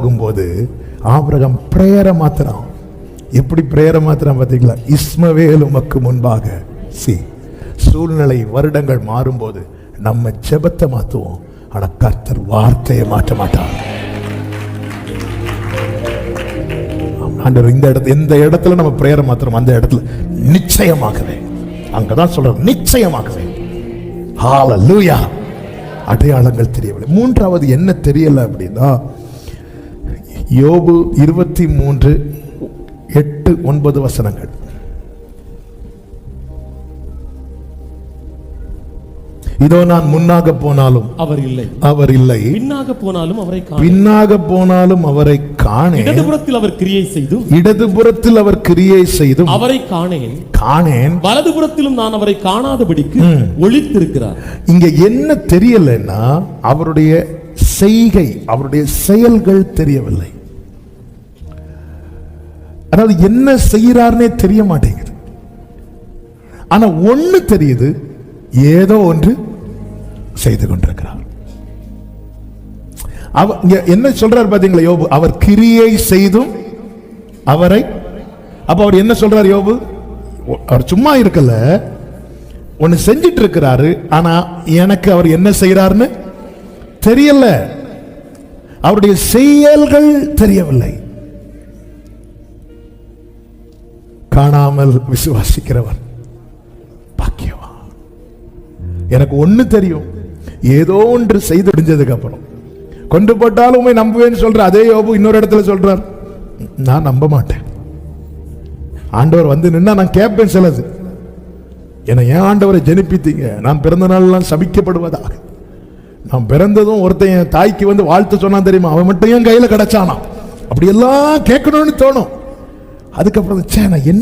போகும்போது ஆபிரகாம் பிரேயரை மாத்திரம். எப்படி பிரேயரை மாத்திரம் பார்த்தீங்களா? இஸ்மவேல் உமக்கு முன்பாக. சூழ்நிலை வருடங்கள் மாறும்போது நம்ம ஜெபத்தை மாத்துவோம், ஆனா கர்த்தர் வார்த்தையை மாற்ற மாட்டார். எந்த இடத்துல நம்ம பிரேயரை மாத்திரம் அந்த இடத்துல நிச்சயமாகவே, அங்கதான் சொல்ற நிச்சயமாகவே. ஹல்லேலூயா. அடையாளங்கள் தெரியவில்லை. மூன்றாவது என்ன தெரியல அப்படின்னா, யோபு 23:8-9 இதோ நான் முன்னாக போனாலும் அவர் இல்லை, பின்னாக போனாலும் அவரை காணேன். இடதுபுறத்தில் அவர் கிரியை செய்தும் அவரை காணேன். வலதுபுறத்திலும் நான் அவரை காணாதபடிக்கு ஒளித்திருக்கிறார். இங்க என்ன தெரியலன்னா, அவருடைய செய்கை, அவருடைய செயல்கள் தெரியவில்லை. அதாவது என்ன செய்யறாருன்னே தெரிய மாட்டேங்குது. ஆனா ஒண்ணு தெரியுது, ஏதோ ஒன்று செய்து கொண்டிருக்கிறார். என்ன சொல்றார் பாத்தீங்களா யோபு? அவர் கிரியை செய்தும் அவரை. அப்ப அவர் என்ன சொல்றார் யோபு? அவர் சும்மா இருக்கல, ஒன்னு செஞ்சிட்டு இருக்கிறாரு. ஆனா எனக்கு அவர் என்ன செய்யறாருன்னு தெரியல, அவருடைய செயல்கள் தெரியவில்லை. காணாமல் விசுவாசிக்கிறவர் பாக்கியவான். எனக்கு ஒண்ணு தெரியும், ஏதோ ஒன்று செய்து முடிஞ்சதுக்கு அப்புறம் கொண்டு போட்டாலும் உண்மை நம்புவேன்னு சொல்ற அதே யோபு இன்னொரு இடத்துல சொல்றார், நான் நம்ப மாட்டேன். ஆண்டவர் வந்து நின்னா நான் கேட்பேன் சிலது, என்னை ஏன் ஆண்டவரை ஜெனிப்பித்தீங்க, நான் பிறந்த நாள்லாம் சபிக்கப்படுவதாக. நான் பிறந்ததும் ஒருத்தன் என் தாய்க்கு வந்து வாழ்த்து சொன்னான் தெரியுமா, அவன் மட்டும் என் கையில கிடைச்சானா, அப்படி எல்லாம் கேட்கணும்னு தோணும். அதுக்கப்புறம் நான் என்ன